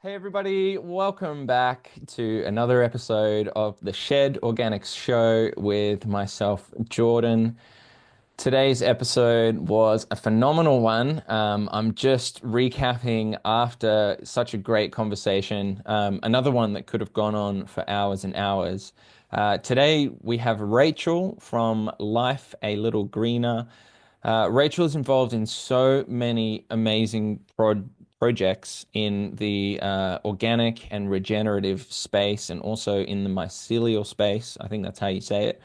Hey everybody, welcome back to another episode of the Shed Organics Show with myself, Jordan. Today's episode was a phenomenal one. I'm just recapping after such a great conversation, another one that could have gone on for hours and hours. Today we have Rachel from Life a Little Greener. Rachel is involved in so many amazing projects in the organic and regenerative space and also in the mycelial space. I think that's how you say it.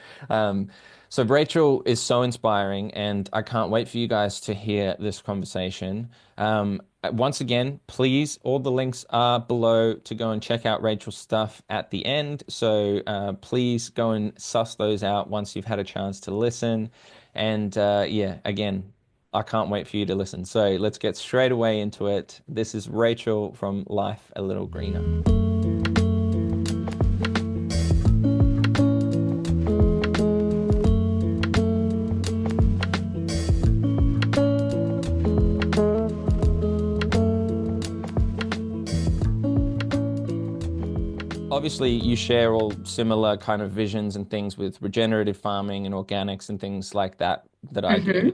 So Rachel is so inspiring, and I can't wait for you guys to hear this conversation. Once again, please, all the links are below to go and check out Rachel's stuff at the end. So please go and suss those out once you've had a chance to listen. And yeah, again, I can't wait for you to listen. So let's get straight away into it. This is Rachel from Life a Little Greener. Obviously, you share all similar kind of visions and things with regenerative farming and organics and things like that I do. hmm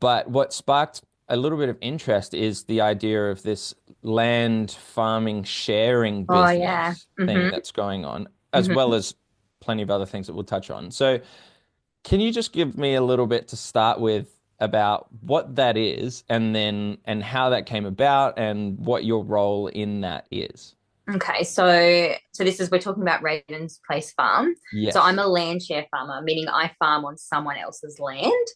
But what sparked a little bit of interest is the idea of this land farming sharing Oh yeah. business thing that's going on, as well hmm as plenty of other things that we'll touch on. So, can you just give me a little bit to start with about what that is and how that came about and what your role in that is? Okay, so this is we're talking about Raven's Place Farm. So I'm Yes. a land share farmer, meaning I farm on someone else's land.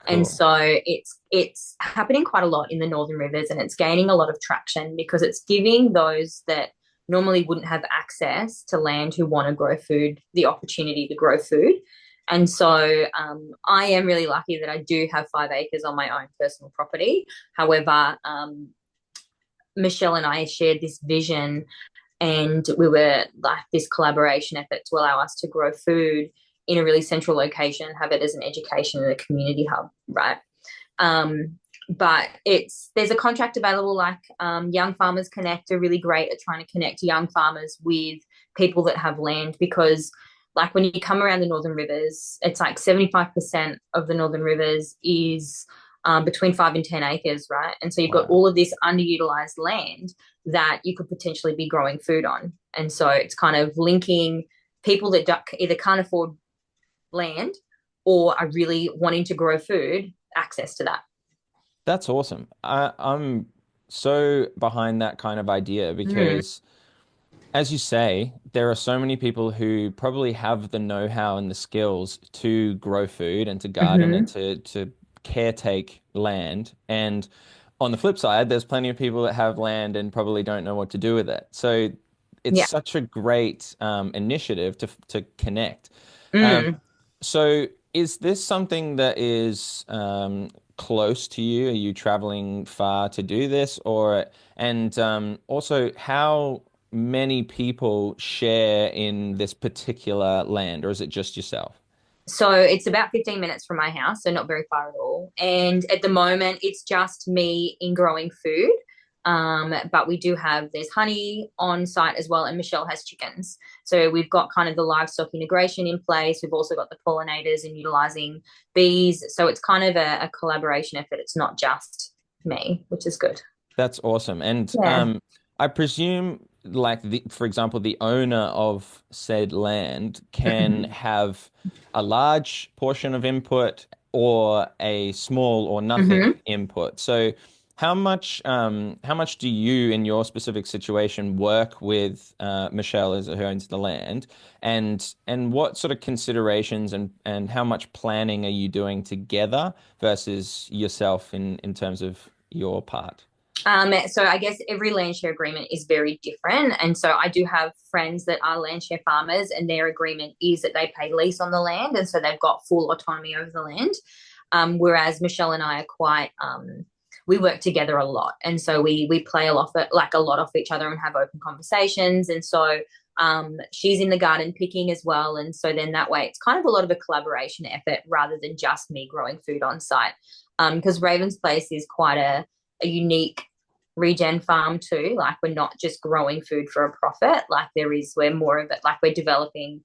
And Cool. so it's happening quite a lot in the Northern Rivers and it's gaining a lot of traction because it's giving those that normally wouldn't have access to land who want to grow food the opportunity to grow food. And so I am really lucky that I do have 5 acres on my own personal property. However, Michelle and I shared this vision and we were like this collaboration effort to allow us to grow food in a really central location, have it as an education and a community hub, right? But it's there's a contract available like Young Farmers Connect are really great at trying to connect young farmers with people that have land because like when you come around the Northern Rivers, it's like 75% of the Northern Rivers is between 5 and 10 acres, right? And so you've got Wow. all of this underutilized land that you could potentially be growing food on. And so it's kind of linking people that either can't afford land or are really wanting to grow food, access to that. That's awesome. I'm so behind that kind of idea Mm, because, as you say, there are so many people who probably have the know-how and the skills to grow food and to garden and mm-hmm. to caretake land. And on the flip side, there's plenty of people that have land and probably don't know what to do with it. So it's Yeah. such a great initiative to connect. Um, Mm. so is this something that is close to you? Are you traveling far to do this, or and also how many people share in this particular land, or is it just yourself? So it's about 15 minutes from my house, so not very far at all. And at the moment, it's just me in growing food. But we do have there's honey on site as well, and Michelle has chickens. So we've got kind of the livestock integration in place. We've also got the pollinators and utilizing bees. So it's kind of a collaboration effort. It's not just me, which is good. That's awesome. And Yeah. I presume, like for example, the owner of said land can hmm have a large portion of input or a small or nothing hmm input. So how much do you in your specific situation work with Michelle as who owns the land? And what sort of considerations and how much planning are you doing together versus yourself in terms of your part? So I guess every land share agreement is very different. And so I do have friends that are land share farmers and their agreement is that they pay lease on the land. And so they've got full autonomy over the land. Whereas Michelle and I are quite, we work together a lot. And so we play a lot, like a lot off each other and have open conversations. And so she's in the garden picking as well. And so then that way it's kind of a lot of a collaboration effort rather than just me growing food on site. Because Raven's Place is quite a unique regen farm too. Like we're not just growing food for a profit. Like we're more of it, like we're developing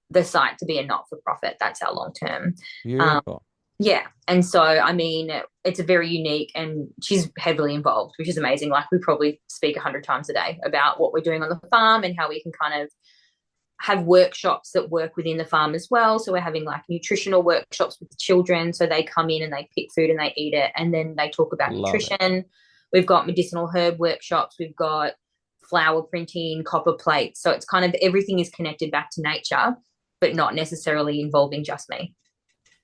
the site to be a not for profit. That's our long term. Um, Beautiful. yeah. And so, I mean, it's a very unique, and she's heavily involved, which is amazing. Like we probably speak 100 times a day about what we're doing on the farm and how we can kind of have workshops that work within the farm as well. So we're having like nutritional workshops with the children. So they come in and they pick food and they eat it, and then they talk about Love it. nutrition. We've got medicinal herb workshops. We've got flower printing, copper plates. So it's kind of everything is connected back to nature, but not necessarily involving just me.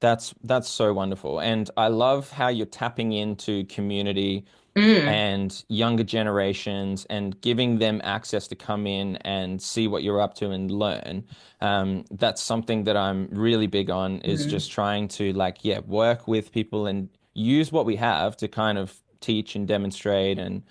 That's so wonderful. And I love how you're tapping into community Mm, and younger generations and giving them access to come in and see what you're up to and learn. That's something that I'm really big on is mm, just trying to like, yeah, work with people and use what we have to kind of teach and demonstrate and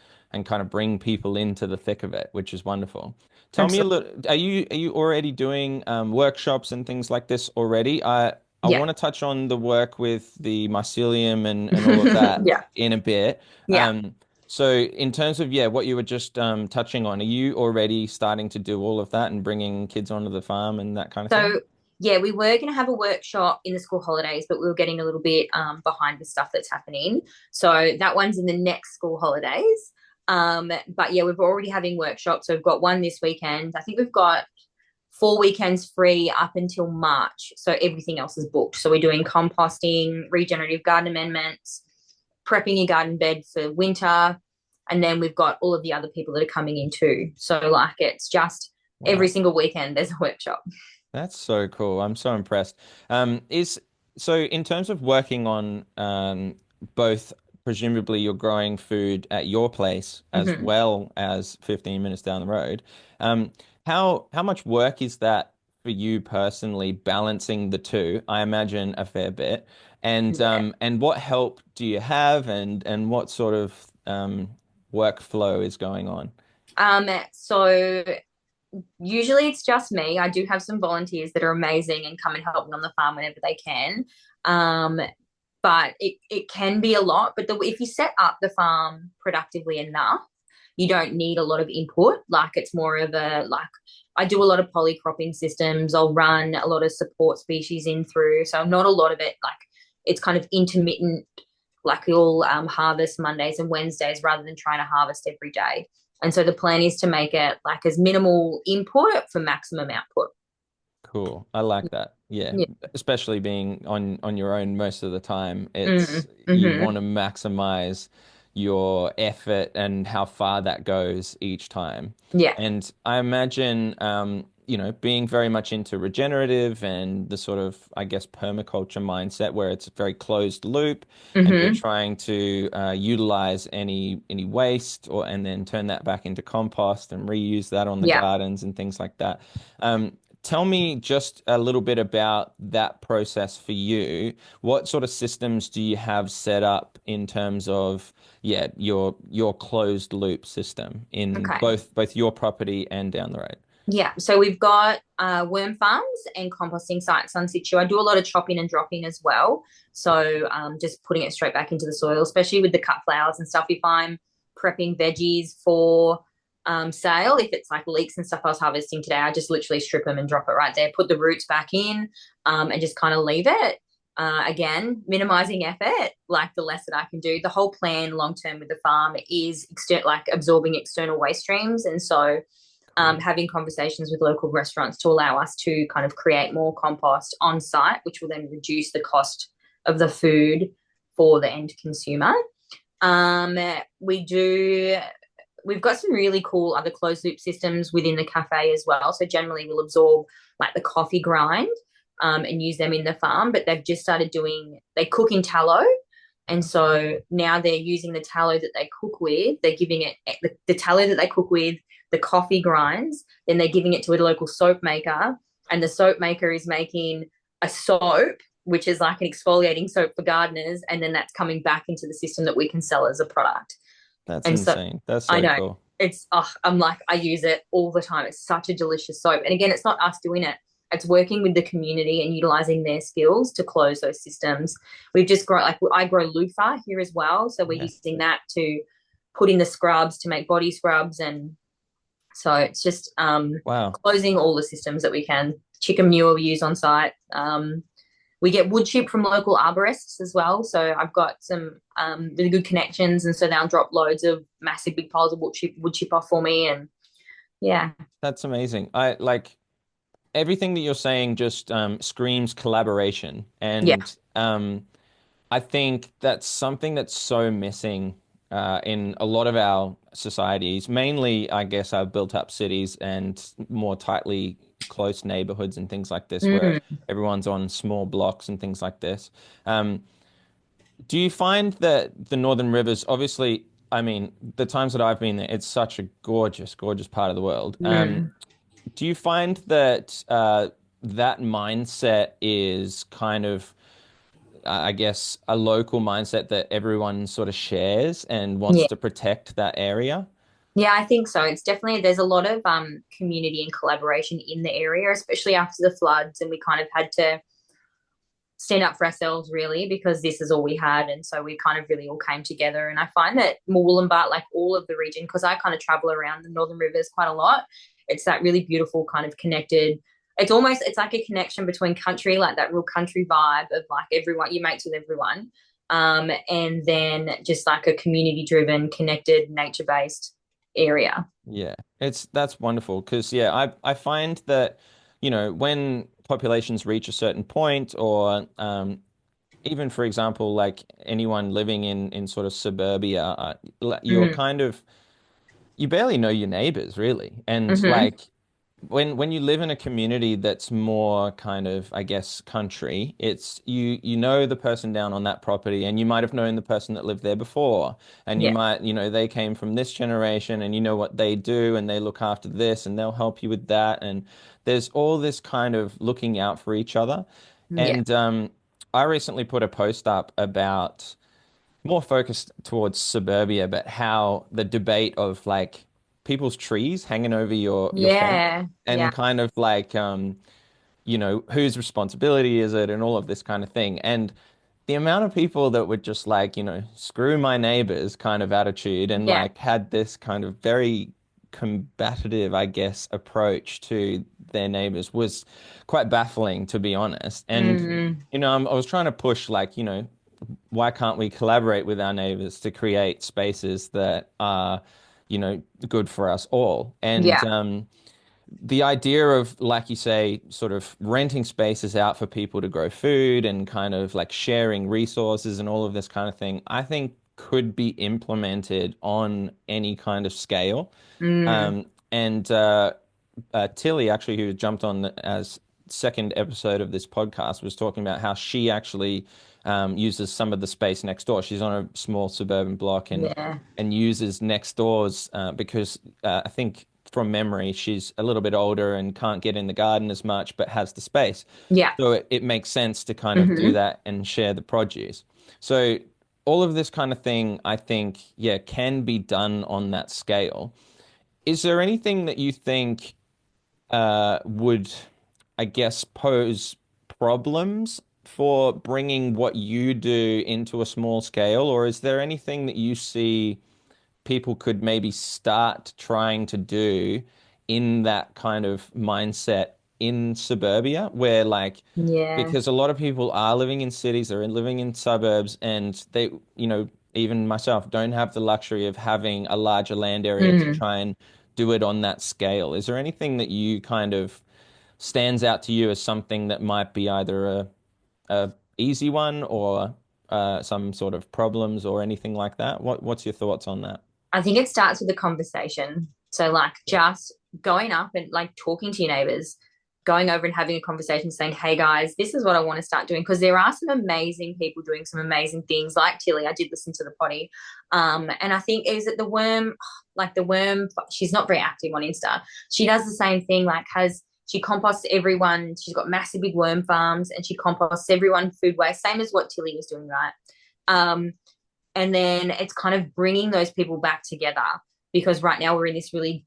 kind of bring people into the thick of it, which is wonderful. Tell me a absolutely. little, are you already doing workshops and things like this already? I Yeah. want to touch on the work with the mycelium and all of that Yeah. in a bit. Yeah. Um, so in terms of, yeah, what you were just touching on, are you already starting to do all of that and bringing kids onto the farm and that kind of thing? So yeah, we were going to have a workshop in the school holidays, but we were getting a little bit behind with stuff that's happening. So that one's in the next school holidays. But yeah, we're already having workshops. So we've got one this weekend. I think we've got 4 weekends free up until March. So everything else is booked. So we're doing composting, regenerative garden amendments, prepping your garden bed for winter. And then we've got all of the other people that are coming in too. So like it's just every Wow. single weekend there's a workshop. That's so cool. I'm so impressed. Is so in terms of working on both presumably you're growing food at your place as Mm-hmm. well as 15 minutes down the road. Um, how much work is that for you personally balancing the two? I imagine a fair bit. Yeah. And what help do you have and what sort of workflow is going on? So usually it's just me. I do have some volunteers that are amazing and come and help me on the farm whenever they can. Um, but it can be a lot. But if you set up the farm productively enough, you don't need a lot of input. Like it's more of a like I do a lot of polycropping systems. I'll run a lot of support species in through. So not a lot of it like it's kind of intermittent. Like you'll harvest Mondays and Wednesdays rather than trying to harvest every day. And so the plan is to make it like as minimal input for maximum output. Cool. I like that. Yeah. Yeah. Especially being on your own most of the time. It's Mm, you hmm. want to maximize your effort and how far that goes each time. Yeah. And I imagine being very much into regenerative and the sort of, I guess, permaculture mindset where it's a very closed loop and you're Hmm. trying to utilize any waste or and then turn that back into compost and reuse that on the Yeah. gardens and things like that. Tell me just a little bit about that process for you. What sort of systems do you have set up in terms of, yeah, your closed loop system in Okay. both your property and down the road? Yeah. So we've got worm farms and composting sites on situ. I do a lot of chopping and dropping as well. So just putting it straight back into the soil, especially with the cut flowers and stuff. If I'm prepping veggies for sale, if it's like leeks and stuff I was harvesting today, I just literally strip them and drop it right there, put the roots back in and just kind of leave it. Again, minimizing effort, like the less that I can do. The whole plan long term with the farm is like absorbing external waste streams. And so Cool. having conversations with local restaurants to allow us to kind of create more compost on site, which will then reduce the cost of the food for the end consumer. Um, we do. We've got some really cool other closed loop systems within the cafe as well. So generally, we'll absorb like the coffee grind and use them in the farm. But they've just started doing. They cook in tallow, and so now they're using the tallow that they cook with. They're giving it the tallow that they cook with, the coffee grinds. Then they're giving it to a local soap maker, and the soap maker is making a soap, which is like an exfoliating soap for gardeners, and then that's coming back into the system that we can sell as a product. That's And so insane. That's I so know cool. I'm like, I use it all the time. It's such a delicious soap. And again, it's not us doing it. It's working with the community and utilizing their skills to close those systems. We've just grown, like I grow loofah here as well. So we're Yeah. using that to put in the scrubs to make body scrubs. And so it's just Wow. closing all the systems that we can. Chicken manure we use on site. We get wood chip from local arborists as well. So I've got some really good connections, and so they'll drop loads of massive big piles of wood chip off for me, and yeah, That's amazing. I like everything that you're saying just screams collaboration. yeah, And I think that's something that's so missing in a lot of our societies, mainly, I guess, our built-up cities and more tightly close neighborhoods and things like this, where mm, everyone's on small blocks and things like this. Um, do you find that the Northern Rivers, obviously, I mean, the times that I've been there, it's such a gorgeous, gorgeous part of the world. mm, Do you find that that mindset is kind of I guess, a local mindset that everyone sort of shares and wants yeah. to protect that area? Yeah, I think so. It's definitely there's a lot of community and collaboration in the area, especially after the floods, and we kind of had to stand up for ourselves really because this is all we had, and so we kind of really all came together. And I find that Murwillumbah, like all of the region, because I kind of travel around the Northern Rivers quite a lot, it's that really beautiful kind of connected. It's like a connection between country, like that real country vibe of like everyone you mates with everyone, and then just like a community driven, connected, nature based area. Yeah, it's that's wonderful because yeah, I find that when populations reach a certain point, or even for example, like anyone living in sort of suburbia, you're Mm-hmm. kind of you barely know your neighbors really, and Mm-hmm. like when you live in a community that's more kind of, I guess, country, it's you know the person down on that property and you might have known the person that lived there before and you Yeah. might, they came from this generation and you know what they do and they look after this and they'll help you with that and there's all this kind of looking out for each other. Yeah. And I recently put a post up about more focused towards suburbia, but how the debate of like people's trees hanging over your fence Yeah. Yeah. and kind of like whose responsibility is it and all of this kind of thing. And the amount of people that would just like, screw my neighbors kind of attitude and Yeah. like had this kind of very combative, I guess, approach to their neighbors was quite baffling, to be honest. And, Mm, I was trying to push like, why can't we collaborate with our neighbors to create spaces that are, good for us all? And yeah. the idea of, like you say, sort of renting spaces out for people to grow food and kind of like sharing resources and all of this kind of thing, I think could be implemented on any kind of scale. Mm, And Tilly, actually, who jumped on as second episode of this podcast, was talking about how she actually uses some of the space next door. She's on a small suburban block yeah. and uses next doors because I think from memory she's a little bit older and can't get in the garden as much, but has the space. Yeah. So it makes sense to kind of do Hmm. that and share the produce. So all of this kind of thing, I think, yeah, can be done on that scale. Is there anything that you think would, I guess, pose problems for bringing what you do into a small scale? Or is there anything that you see people could maybe start trying to do in that kind of mindset in suburbia, where like, Yeah. because a lot of people are living in cities, they're living in suburbs, and they, even myself, don't have the luxury of having a larger land area to Mm. try and do it on that scale. Is there anything that you kind of stands out to you as something that might be either a easy one or some sort of problems or anything like that? What's your thoughts on that? I think it starts with a conversation. So, like, just going up and like talking to your neighbors, going over and having a conversation, saying, "Hey guys, this is what I want to start doing." Because there are some amazing people doing some amazing things, like Tilly. I did listen to the potty, and I think is it the worm, like the worm. She's not very active on Insta. She does the same thing. Like, has she composts everyone? She's got massive big worm farms, and she composts everyone food waste, same as what Tilly was doing, right? Um, and then it's kind of bringing those people back together because right now we're in this really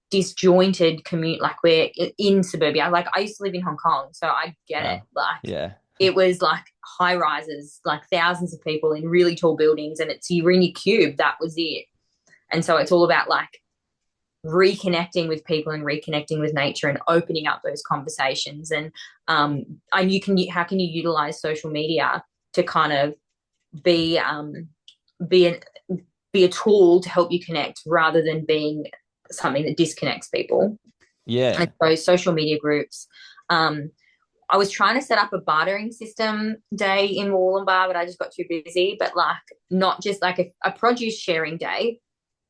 disjointed community, like we're in suburbia. Like I used to live in Hong Kong, so I get it. Wow. Like Yeah. it was like high rises, like thousands of people in really tall buildings, and it's you're in your cube. That was it. And so it's all about like reconnecting with people and reconnecting with nature and opening up those conversations. And you can, how can you utilize social media to kind of be be an, be a tool to help you connect rather than being something that disconnects people. And Yeah. so social media groups. Um, I was trying to set up a bartering system day in Wollongbar, but I just got too busy. But like, not just like a produce sharing day,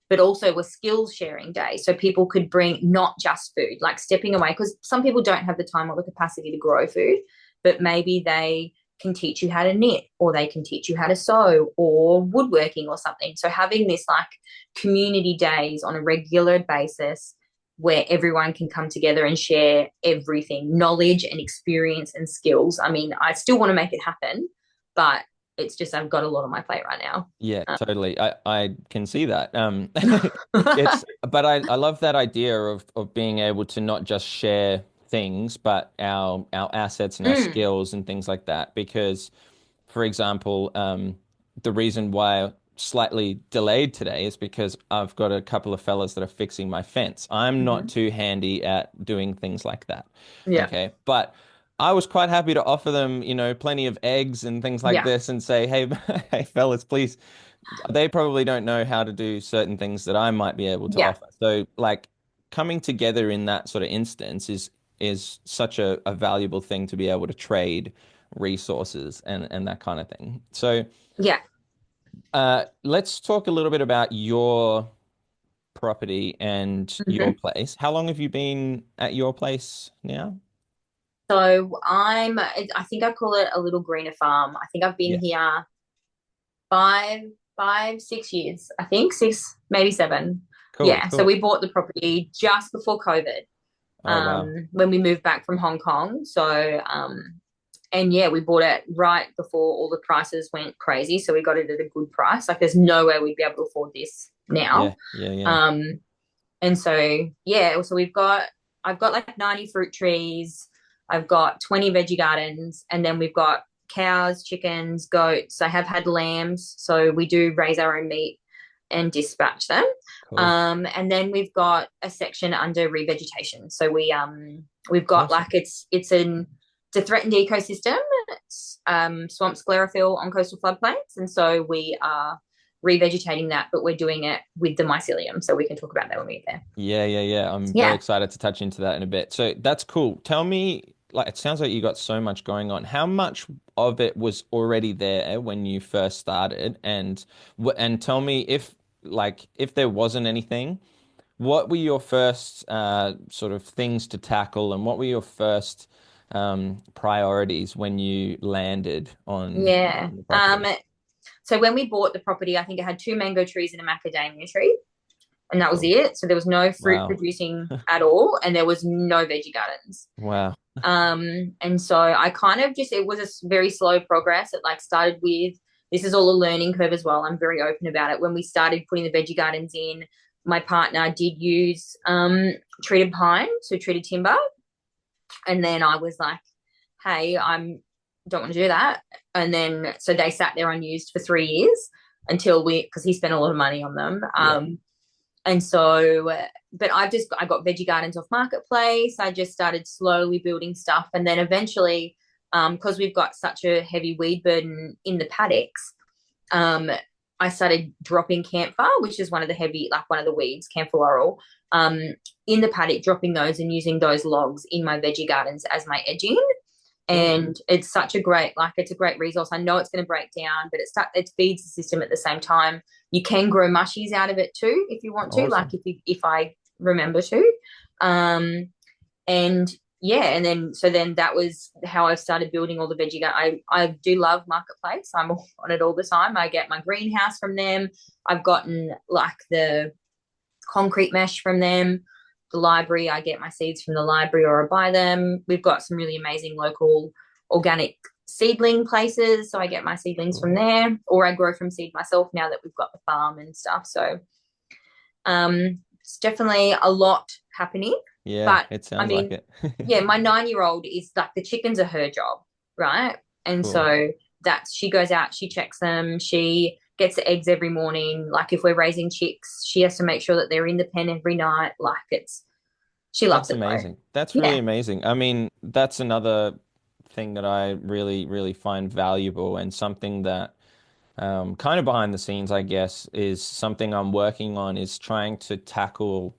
but also a skills sharing day. So people could bring not just food, like stepping away, because some people don't have the time or the capacity to grow food, but maybe they can teach you how to knit, or they can teach you how to sew or woodworking or something. So having this like community days on a regular basis where everyone can come together and share everything, knowledge and experience and skills. I mean, I still want to make it happen, but it's just I've got a lot on my plate right now. Yeah, totally. I can see that. It's but I love that idea of being able to not just share things, but our assets and our Mm, skills and things like that. Because, for example, the reason why I slightly delayed today is because I've got a couple of fellas that are fixing my fence. I'm not mhm. too handy at doing things like that. Yeah, Okay, but I was quite happy to offer them, plenty of eggs and things like yeah, this and say, hey, hey, fellas, please. They probably don't know how to do certain things that I might be able to yeah, offer. So, like, coming together in that sort of instance is such a valuable thing to be able to trade resources and that kind of thing. So, yeah. let's talk a little bit about your property and your Mhm. place. How long have you been at your place now? So I think I call it a little greener farm. I think I've been Yeah. here five, 6 years. I think six, maybe seven. Cool, Yeah. So cool. we bought the property just before COVID, Oh, wow. when we moved back from Hong Kong. And yeah, we bought it right before all the prices went crazy. So we got it at a good price. Like there's no way we'd be able to afford this Yeah, now. yeah, yeah. Um, And so, yeah, so I've got like 90 fruit trees. I've got 20 veggie gardens, and then we've got cows, chickens, goats. I have had lambs. So we do raise our own meat and dispatch them. Cool. And then we've got a section under revegetation. So we've got like Awesome. it's a threatened ecosystem. It's swamp sclerophyll on coastal floodplains. And so we are revegetating that, but we're doing it with the mycelium. So we can talk about that when we get there. Yeah, yeah, yeah. I'm very Yeah. excited to touch into that in a bit. So that's cool. Tell me, like, it sounds like you got so much going on. How much of it was already there when you first started? And tell me if, like, if there wasn't anything, what were your first sort of things to tackle, and what were your first priorities when you landed Yeah. on the property? So when we bought the property, I think it had two mango trees and a macadamia tree, and that was Cool. it. So there was no fruit Wow. producing at all, and there was no veggie gardens. Wow. And so I kind of just, it was a very slow progress. It like started with, this is all a learning curve as well. I'm very open about it. When we started putting the veggie gardens in, my partner did use treated pine, so treated timber. And then I was like, hey, I'm don't want to do that. And then so they sat there unused for 3 years until because he spent a lot of money on them. Yeah. And so, but I got veggie gardens off marketplace. I just started slowly building stuff, and then eventually, because we've got such a heavy weed burden in the paddocks, um, I started dropping camphor, which is one of the one of the weeds, camphor laurel, in the paddock, dropping those and using those logs in my veggie gardens as my edging. Cool. And it's such a great, like, it's a great resource. I know it's going to break down, but it feeds the system at the same time. You can grow mushies out of it too if you want to, like Awesome. if I remember to. Um, and yeah, and then so then that was how I started building all the veggie. I do love marketplace. I'm on it all the time. I get my greenhouse from them. I've gotten like the concrete mesh from them. The library, I get my seeds from the library or I buy them. We've got some really amazing local organic seedling places, so I get my seedlings from Cool. there, or I grow from seed myself now that we've got the farm and stuff. So it's definitely a lot happening. Yeah, But it I sounds like mean, it. yeah, my 9 year old is like the chickens are her job, right? And Cool. so she goes out, she checks them, she gets the eggs every morning. Like if we're raising chicks, she has to make sure that they're in the pen every night. Like she loves That's it though. amazing. That's really Yeah. amazing. I mean, that's another thing that I really, really find valuable and something that kind of behind the scenes, I guess, is something I'm working on is trying to tackle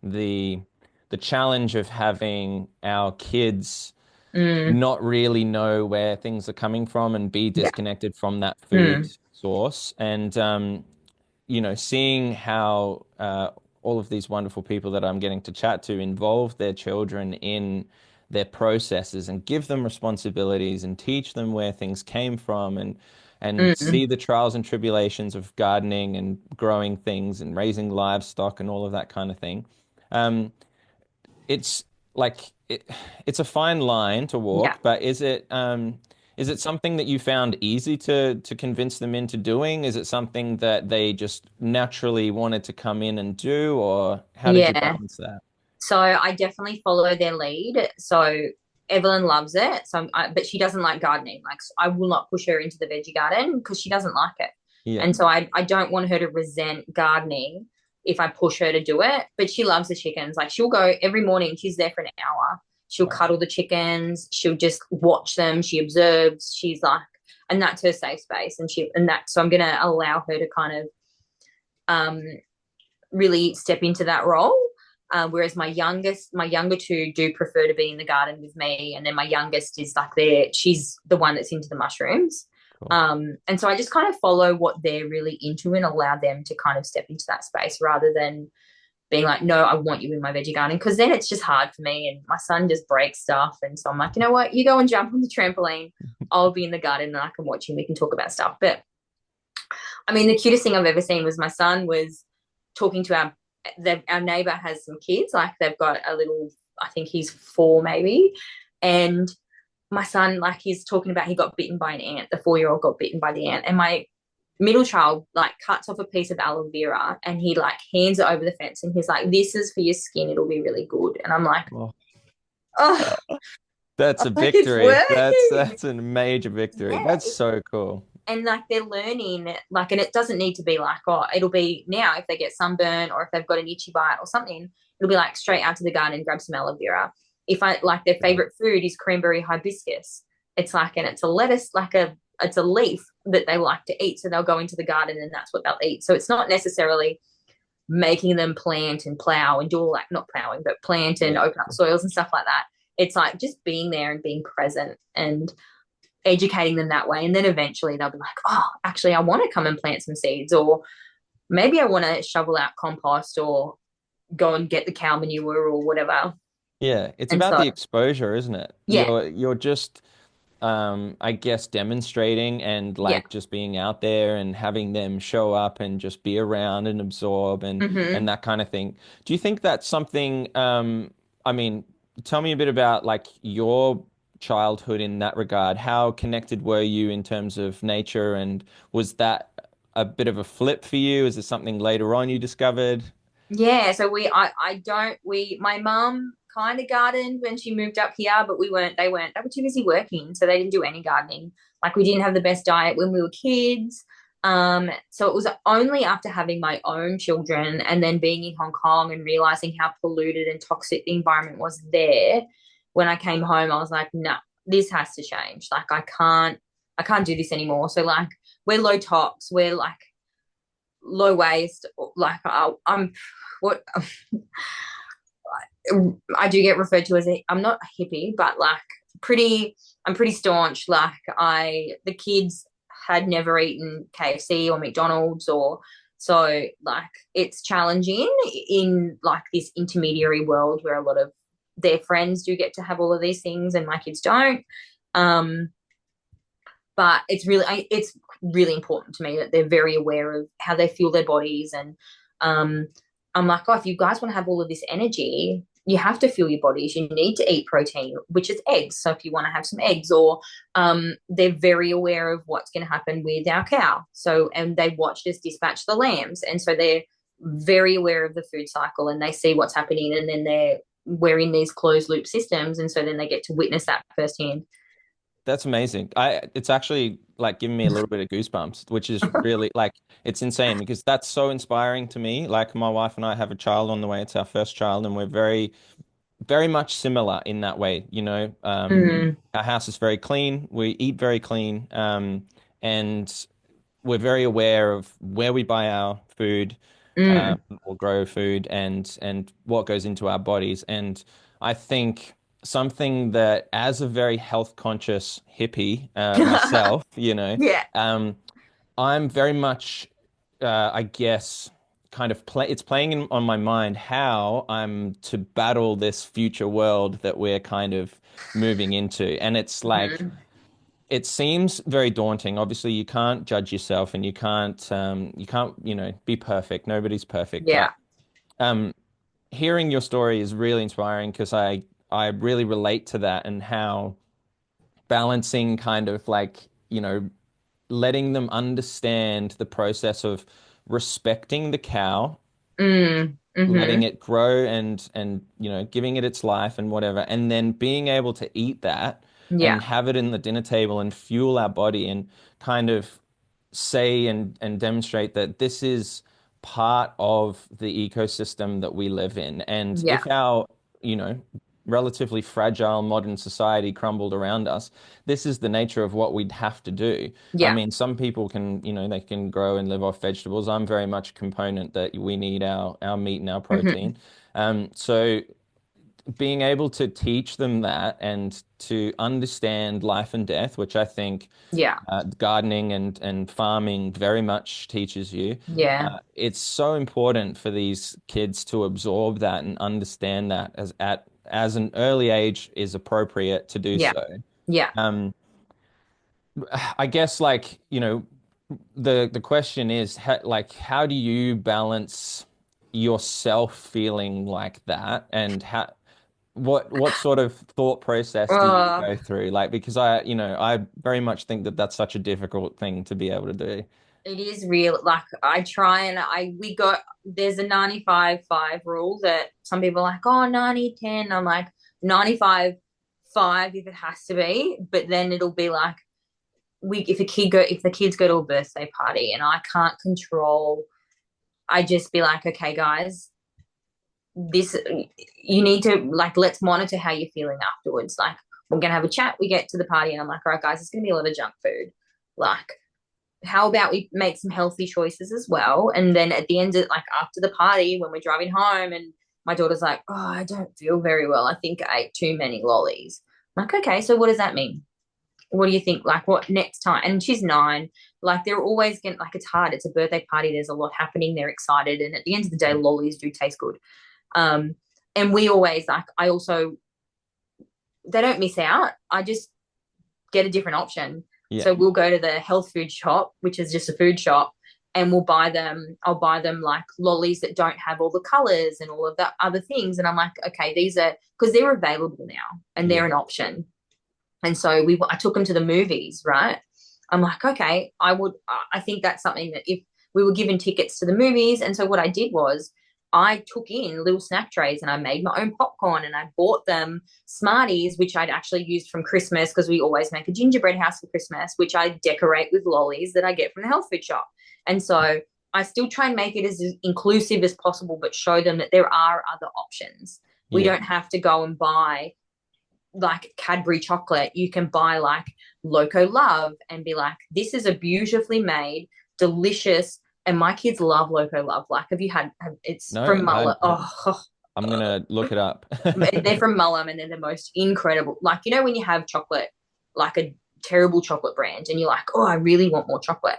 the the challenge of having our kids Mm, not really know where things are coming from and be yeah. disconnected from that food Mm, source. And seeing how all of these wonderful people that I'm getting to chat to involve their children in their processes and give them responsibilities and teach them where things came from and mm, see the trials and tribulations of gardening and growing things and raising livestock and all of that kind of thing. Um, it's like it's a fine line to yeah. walk, but is it something that you found easy to convince them into doing? Is it something that they just naturally wanted to come in and do, or how did you Yeah. balance that? So I definitely follow their lead. So Evelyn loves it. But she doesn't like gardening. Like I will not push her into the veggie garden because she doesn't like it. Yeah. And so I don't want her to resent gardening if I push her to do it. But she loves the chickens. Like she'll go every morning. She's there for an hour. She'll Wow. cuddle the chickens. She'll just watch them. She observes. She's like, and that's her safe space. So I'm gonna allow her to kind of um really step into that role. Whereas my younger two do prefer to be in the garden with me, and then my youngest is like she's the one that's into the mushrooms. Cool. And so I just kind of follow what they're really into and allow them to kind of step into that space rather than being like, no, I want you in my veggie garden. Because then it's just hard for me. And my son just breaks stuff. And so I'm like, you know what? You go and jump on the trampoline. I'll be in the garden and I can watch you. We can talk about stuff. But I mean, the cutest thing I've ever seen was my son was talking to our neighbor has some kids, like they've got a little, I think he's 4 maybe, and my son, like he's talking about he got bitten by an ant. The 4-year-old got bitten by the ant, and my middle child like cuts off a piece of aloe vera and he like hands it over the fence and he's like, "This is for your skin. It'll be really good." And I'm like, Oh, "Oh, that's a like it's victory. working." That's a major victory. Yeah, That's so cool. and like they're learning like, and it doesn't need to be like, oh, it'll be now if they get sunburn or if they've got an itchy bite or something, it'll be like straight out to the garden and grab some aloe vera. If I like their Yeah. favorite food is cranberry hibiscus, it's like, and it's a lettuce, like it's a leaf that they like to eat, so they'll go into the garden and that's what they'll eat. So it's not necessarily making them plant and plow and do all that, not plowing but plant and Yeah. open up soils and stuff like that. It's like just being there and being present and educating them that way. And then eventually they'll be like, oh, actually, I want to come and plant some seeds, or maybe I want to shovel out compost or go and get the cow manure or whatever. Yeah, it's And about so, the exposure, isn't it? yeah, You're just I guess demonstrating and yeah. like just being out there and having them show up and just be around and absorb Mm-hmm. and that kind of thing. Do you think that's something I mean, tell me a bit about like your childhood in that regard. How connected were you in terms of nature and was that a bit of a flip for you? Is it something later on you discovered? Yeah, so I don't, my mum kind of gardened when she moved up here, but they were too busy working. So they didn't do any gardening. Like we didn't have the best diet when we were kids. So it was only after having my own children and then being in Hong Kong and realizing how polluted and toxic the environment was there. When I came home, I was like, no, nah, this has to change. Like I can't do this anymore. So like we're low tox, we're like low waste. Like I'm what I do get referred to as I'm not a hippie, but like I'm pretty staunch. Like the kids had never eaten KFC or McDonald's or so like it's challenging in like this intermediary world where a lot of their friends do get to have all of these things and my kids don't. Um, but it's really important to me that they're very aware of how they feel their bodies and um, I'm like, oh, if you guys want to have all of this energy, you have to fuel your bodies. You need to eat protein, which is eggs. So if you want to have some eggs, or they're very aware of what's going to happen with our cow. So, and they watched us dispatch the lambs. And so they're very aware of the food cycle and they see what's happening. And then we're in these closed loop systems. And so then they get to witness that firsthand. That's amazing. It's actually like giving me a little bit of goosebumps, which is really like it's insane because that's so inspiring to me. Like my wife and I have a child on the way. It's our first child, and we're very much similar in that way. Mm, Our house is very clean. We eat very clean, and we're very aware of where we buy our food, mm. or grow food, and what goes into our bodies. And I think something that, as a very health conscious hippie myself, Yeah. I'm very much, I guess, kind of it's playing on my mind how I'm to battle this future world that we're kind of moving into. And it's like, Mhm. it seems very daunting. Obviously, you can't judge yourself and you can't, be perfect. Nobody's perfect. Yeah. But um, hearing your story is really inspiring because I really relate to that and how balancing kind of like, letting them understand the process of respecting the cow, Mm, letting hmm. it grow and giving it its life and whatever, and then being able to eat that Yeah. and have it in the dinner table and fuel our body and kind of say and demonstrate that this is part of the ecosystem that we live in. And Yeah. if our, you know, relatively fragile modern society crumbled around us, this is the nature of what we'd have to do. I Yeah. mean, some people can, they can grow and live off vegetables. I'm very much a component that we need our meat and our Hmm. protein. So being able to teach them that and to understand life and death, which I think Yeah. gardening and farming very much teaches you. Yeah. It's so important for these kids to absorb that and understand that as an early age is appropriate to do Yeah. so. Yeah. Um, I guess like, the question is how do you balance yourself feeling like that and what sort of thought process do you Uh, go through? Like, because I very much think that that's such a difficult thing to be able to do. it is real. Like I try and we got, there's a 95/5 rule that some people are like, oh, 90/10. I'm like 95/5 if it has to be, but then it'll be like, if the kids go to a birthday party and I can't control, I just be like, okay, guys, this, you need to, like, let's monitor how you're feeling afterwards. Like, we're gonna have a chat, we get to the party and I'm like, all right, guys, it's gonna be a lot of junk food. Like, how about we make some healthy choices as well? And then at the end of, like, after the party, when we're driving home and my daughter's like, oh, I don't feel very well, I think I ate too many lollies. I'm like, okay, so what does that mean? What do you think? Like, what next time? And she's 9. Like, they're always getting, like, it's hard, it's a birthday party, there's a lot happening, they're excited, and at the end of the day, lollies do taste good. um and we always, like, I also, they don't miss out, I just get a different option. Yeah. So we'll go to the health food shop, which is just a food shop, and I'll buy them like lollies that don't have all the colors and all of the other things. And I'm like, okay, these are, because they're available now and they're Yeah. an option. And so I took them to the movies, right? I'm like, okay, I think that's something that if we were given tickets to the movies. And so what I did was I took in little snack trays and I made my own popcorn and I bought them Smarties, which I'd actually used from Christmas because we always make a gingerbread house for Christmas, which I decorate with lollies that I get from the health food shop. And so I still try and make it as inclusive as possible, but show them that there are other options. We Yeah. don't have to go and buy like Cadbury chocolate. You can buy like Loco Love and be like, this is a beautifully made, delicious. And my kids love Loco Love. Like, have you had? It's No, from Muller. Oh, I'm gonna look it up. they're from Mullum and they're the most incredible. Like, you know, when you have chocolate, like a terrible chocolate brand, and you're like, oh, I really want more chocolate.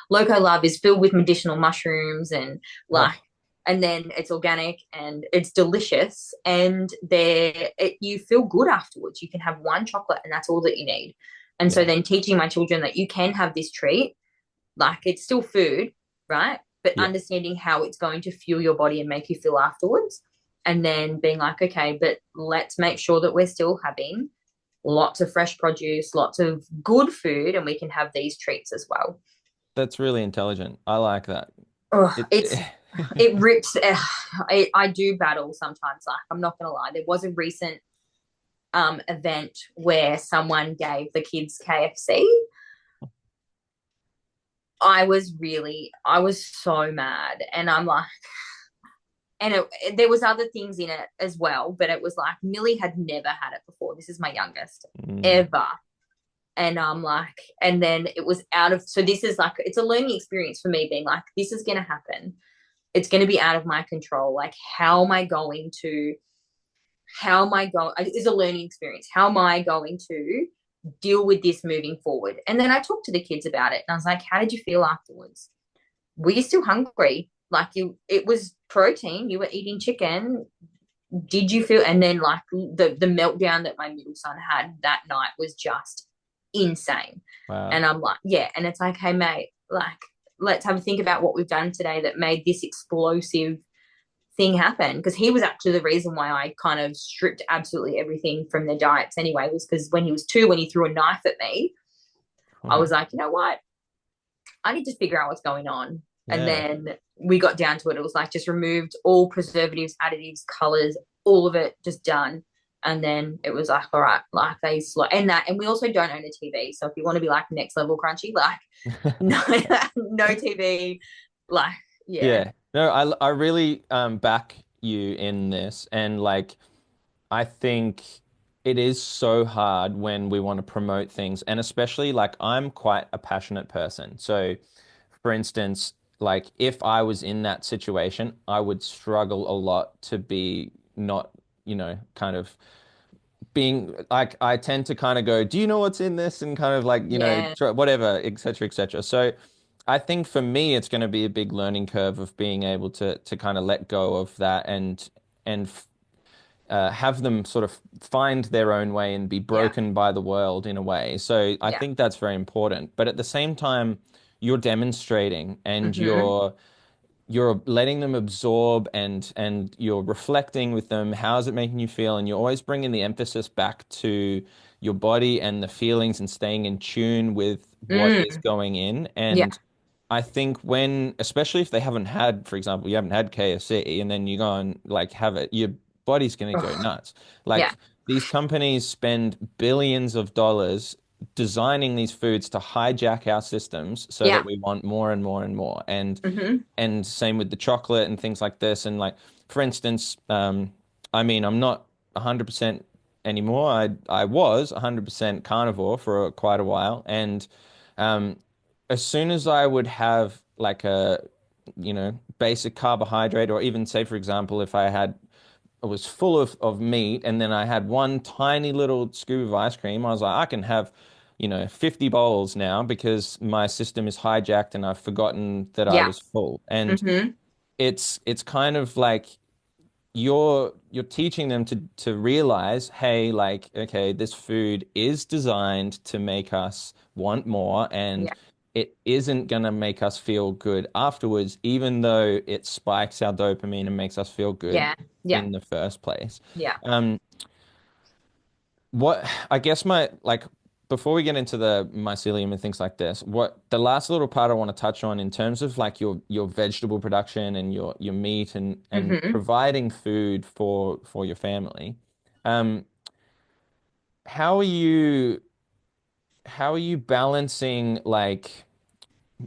Loco Love is filled with medicinal mushrooms and like, Oh, and then it's organic and it's delicious, and you feel good afterwards. You can have one chocolate and that's all that you need. And so yeah. then teaching my children that you can have this treat, like, it's still food, right? But Yeah. understanding how it's going to fuel your body and make you feel afterwards. And then being like, okay, but let's make sure that we're still having lots of fresh produce, lots of good food, and we can have these treats as well. That's really intelligent. I like that. Oh, It, it rips. I do battle sometimes. Like, I'm not gonna lie. There was a recent event where someone gave the kids KFC. I was so mad, and I'm like, there was other things in it as well, but it was like Millie had never had it before. This is my youngest Mm. ever. And I'm like, and then it was out of, so this is like, it's a learning experience for me being like, this is going to happen. It's going to be out of my control. Like, how am I going, it's a learning experience. How am I going to deal with this moving forward? And then I talked to the kids about it and I was like, how did you feel afterwards? Were you still hungry? Like it was protein. You were eating chicken. Did you feel? And then like the meltdown that my middle son had that night was just insane. Wow. And I'm like, yeah. And it's like, hey mate, like let's have a think about what we've done today that made this explosive thing happen. Because he was actually the reason why I kind of stripped absolutely everything from their diets anyway. Was because when he was 2, when he threw a knife at me, I Oh, was like, you know what? I need to figure out what's going on. And yeah. then we got down to it. It was like just removed all preservatives, additives, colors, all of it just done. And then it was like, all right, like they slow and that. And we also don't own a TV. So if you want to be like next level crunchy, like no, no TV, like, yeah. Yeah. No, I really back you in this, and like I think it is so hard when we want to promote things, and especially like I'm quite a passionate person. So, for instance, like if I was in that situation, I would struggle a lot to be not, kind of being like I tend to kind of go, do you know what's in this? And kind of like, Yeah. try, whatever, et cetera, et cetera. So I think for me, it's going to be a big learning curve of being able to kind of let go of that and have them sort of find their own way and be Yeah. broken by the world in a way. So I Yeah. think that's very important. But at the same time, you're demonstrating and Mm-hmm. you're letting them absorb and you're reflecting with them. How is it making you feel? And you're always bringing the emphasis back to your body and the feelings and staying in tune with what is Mm. going in. Yeah. And I think when, especially if they haven't had, for example, you haven't had KFC and then you go and like have it, your body's going to go Ugh. nuts. Yeah. Like these companies spend billions of dollars designing these foods to hijack our systems so that Yeah. we want more and more and more. Mm-hmm. And same with the chocolate and things like this. And like, for instance, I mean, I'm not 100% anymore. I was 100% carnivore for quite a while, and um, as soon as I would have like a, basic carbohydrate, or even say, for example, if I was full of meat and then I had one tiny little scoop of ice cream, I was like, I can have, 50 bowls now because my system is hijacked and I've forgotten that I Yeah. was full. And Mm-hmm. it's kind of like you're teaching them to realize, hey, like, okay, this food is designed to make us want more, and Yeah. it isn't gonna make us feel good afterwards, even though it spikes our dopamine and makes us feel good Yeah. Yeah. in the first place. Yeah. Um, what I guess my like before we get into the mycelium and things like this, what the last little part I want to touch on in terms of like your vegetable production and your meat and Mm-hmm. providing food for your family. Um, how are you balancing like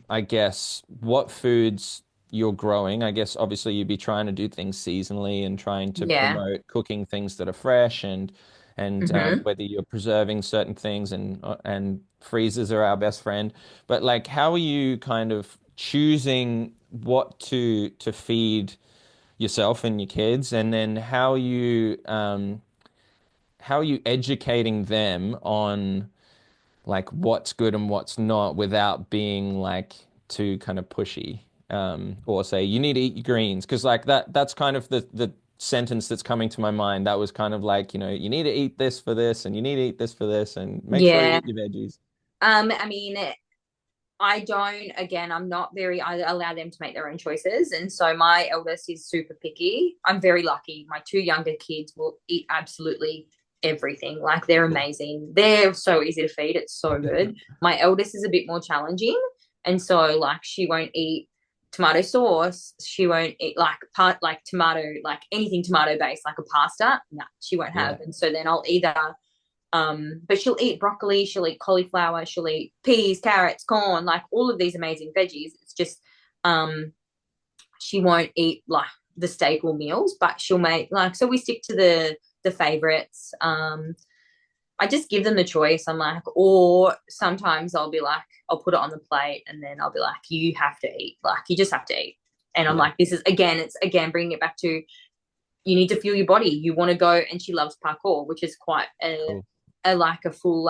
I guess what foods you're growing? I guess obviously you'd be trying to do things seasonally and trying to Yeah. promote cooking things that are fresh and Mm-hmm. whether you're preserving certain things and freezers are our best friend. But like, how are you kind of choosing what to feed yourself and your kids, and then how are you educating them on like what's good and what's not without being like too kind of pushy or say you need to eat your greens because like that's kind of the sentence that's coming to my mind. That was kind of like, you need to eat this for this and you need to eat this for this and make sure you Yeah. eat your veggies. I mean, I don't, again, I'm not very, I allow them to make their own choices. And so my eldest is super picky. I'm very lucky. My 2 younger kids will eat absolutely everything. Like they're amazing. They're so easy to feed. It's so good. My eldest is a bit more challenging. And so, like, she won't eat. tomato sauce. She won't eat like part like tomato, like anything tomato based, like a pasta. No, she won't Yeah. have. And so then I'll either but she'll eat broccoli, she'll eat cauliflower, she'll eat peas, carrots, corn, like all of these amazing veggies. It's just um she won't eat like the staple meals, but she'll make like so we stick to the favorites. I just give them the choice. I'm like, or sometimes I'll be like, I'll put it on the plate and then I'll be like, you have to eat. Like, you just have to eat. And I'm Yeah. like, this is again, it's again bringing it back to you need to fuel your body. You want to go, and she loves parkour, which is quite Cool. a like a full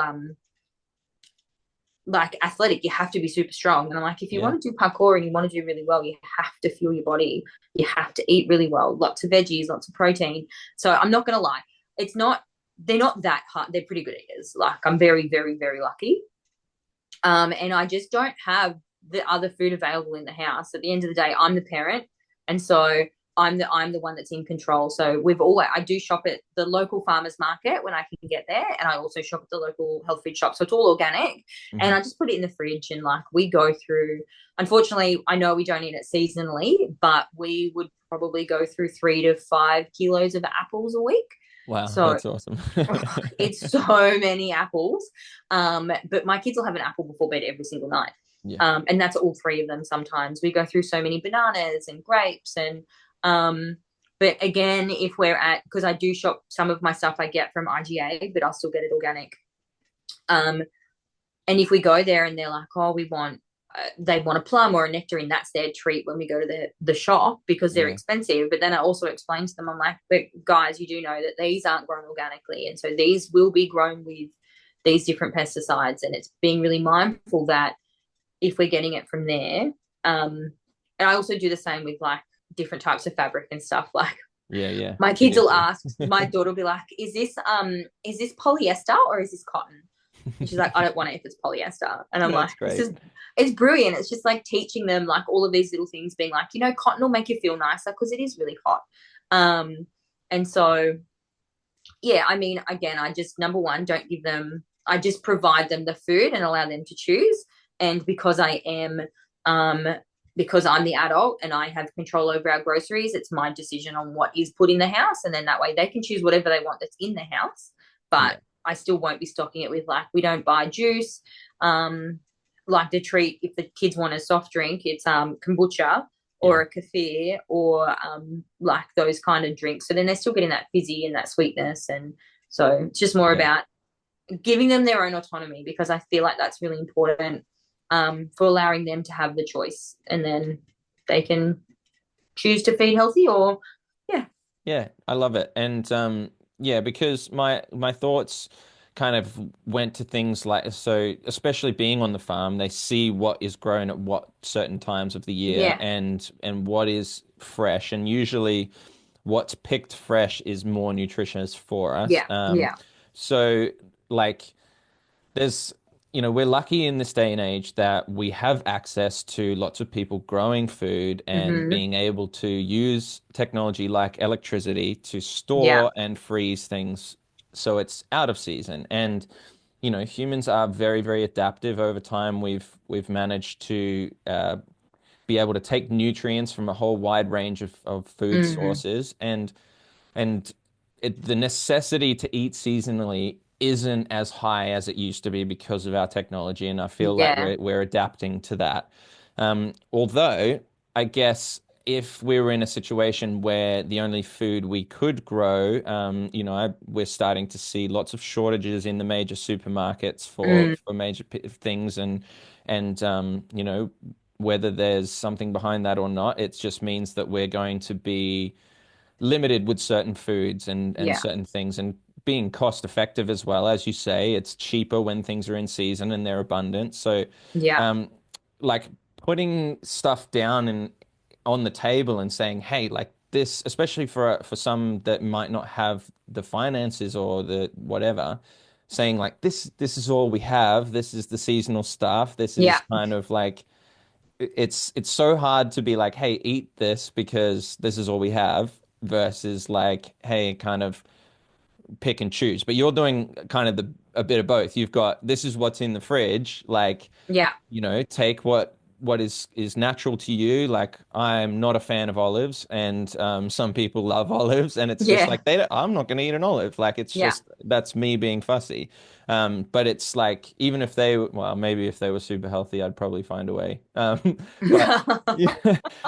like athletic. You have to be super strong. And I'm like, if you Yeah. want to do parkour and you want to do really well, you have to fuel your body. You have to eat really well, lots of veggies, lots of protein. So I'm not gonna lie, it's not they're not that hard. They're pretty good eaters. Like I'm very, very, very lucky. And I just don't have the other food available in the house. At the end of the day, I'm the parent, and so I'm the one that's in control. So I do shop at the local farmers market when I can get there, and I also shop at the local health food shop. So it's all organic, and Hmm. I just put it in the fridge, and like we go through. Unfortunately, I know we don't eat it seasonally, but we would probably go through 3 to 5 kilos of apples a week. Wow, So that's awesome. it's so many apples. But my kids will have an apple before bed every single night. Yeah. And that's all three of them sometimes. We go through so many bananas and grapes and but again, if we're at because I do shop some of my stuff I get from IGA, but I'll still get it organic. Um, and if we go there and they're like, oh, they want a plum or a nectarine, that's their treat when we go to the shop because they're Yeah. expensive. But then I also explain to them, I'm like, but guys, you do know that these aren't grown organically. And so these will be grown with these different pesticides. And it's being really mindful that if we're getting it from there, and I also do the same with like different types of fabric and stuff. Like Yeah, yeah. my We kids do will too. ask, my daughter will be like, is this polyester or is this cotton? And she's like, I don't want it if it's polyester. And I'm like, That's great. it's brilliant. It's just like teaching them like all of these little things, being like, cotton will make you feel nicer because it is really hot. Um, and so, yeah, I mean, again, I just, number one, don't give them, I just provide them the food and allow them to choose. And um, because I'm the adult and I have control over our groceries, it's my decision on what is put in the house. And then that way they can choose whatever they want that's in the house. But Yeah. I still won't be stocking it with like, we don't buy juice. Like the treat, if the kids want a soft drink, it's kombucha or Yeah. a kefir or like those kind of drinks. So then they're still getting that fizzy and that sweetness. And so it's just more Yeah. about giving them their own autonomy because I feel like that's really important for allowing them to have the choice. And then they can choose to feed healthy or, yeah. Yeah, I love it. And yeah, because my thoughts kind of went to things like so especially being on the farm, they see what is grown at what certain times of the year Yeah. and what is fresh. And usually what's picked fresh is more nutritious for us. Yeah. Yeah. So like there's, we're lucky in this day and age that we have access to lots of people growing food and Mm-hmm. being able to use technology like electricity to Yeah. store and freeze things so it's out of season. And, humans are very, very adaptive over time. We've managed to be able to take nutrients from a whole wide range of food Mm-hmm. sources and the necessity to eat seasonally isn't as high as it used to be because of our technology, and I feel like Yeah. we're adapting to that. Although I guess if we were in a situation where the only food we could grow, we're starting to see lots of shortages in the major supermarkets Mm. for major things, and whether there's something behind that or not, it just means that we're going to be limited with certain foods and Yeah. certain things and being cost effective as well. As you say, it's cheaper when things are in season and they're abundant. So, Yeah. um, like putting stuff down and on the table and saying, hey, like this, especially for some that might not have the finances or the whatever, saying like this is all we have. This is the seasonal stuff. This is Yeah. kind of like it's so hard to be like, hey, eat this because this is all we have versus like, hey, kind of pick and choose. But you're doing kind of a bit of both. You've got this is what's in the fridge, like, Yeah. take what what is natural to you. Like I'm not a fan of olives, and some people love olives, and it's just Yeah. like they don't, I'm not going to eat an olive. Like it's Yeah. just that's me being fussy. But it's like even if they, well, maybe if they were super healthy, I'd probably find a way. But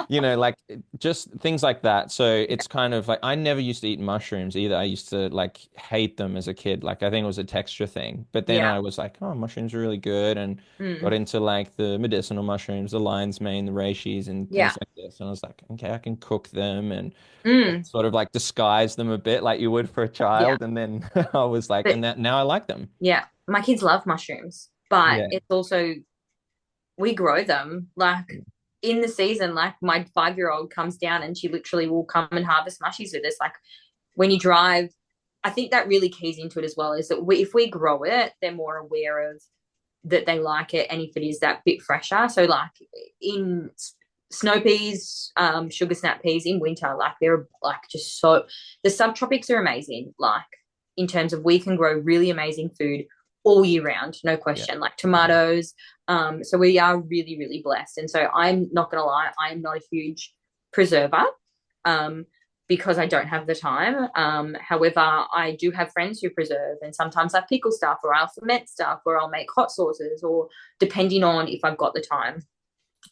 yeah, like just things like that. So Yeah. it's kind of like I never used to eat mushrooms either. I used to like hate them as a kid. Like I think it was a texture thing. But then Yeah. I was like, oh, mushrooms are really good, and got Mm. into like the medicinal mushrooms, the lion's mane, the reishi, and Yeah. things like this. And I was like, okay, I can cook them and Mm. sort of like disguise them a bit like you would for a Yeah. child. And then I was like, But and that now I like them. yeah, my kids love mushrooms, but Yeah. it's also we grow them like in the season. Like my 5-year-old comes down and she literally will come and harvest mushies with us. Like when you drive, I think that really keys into it as well. Is that if we grow it, they're more aware of that they like it, and if it is that bit fresher. So like in snow peas, sugar snap peas in winter, like they're like just so the subtropics are amazing. Like in terms of we can grow really amazing food all year round, no Yeah. question. Like Yeah. tomatoes. So we are really, really blessed. And so I'm not gonna lie, I am not a huge preserver. Um, because I don't have the time. However, I do have friends who preserve, and sometimes I pickle stuff, or I'll ferment stuff, or I'll make hot sauces, or depending on if I've got the time.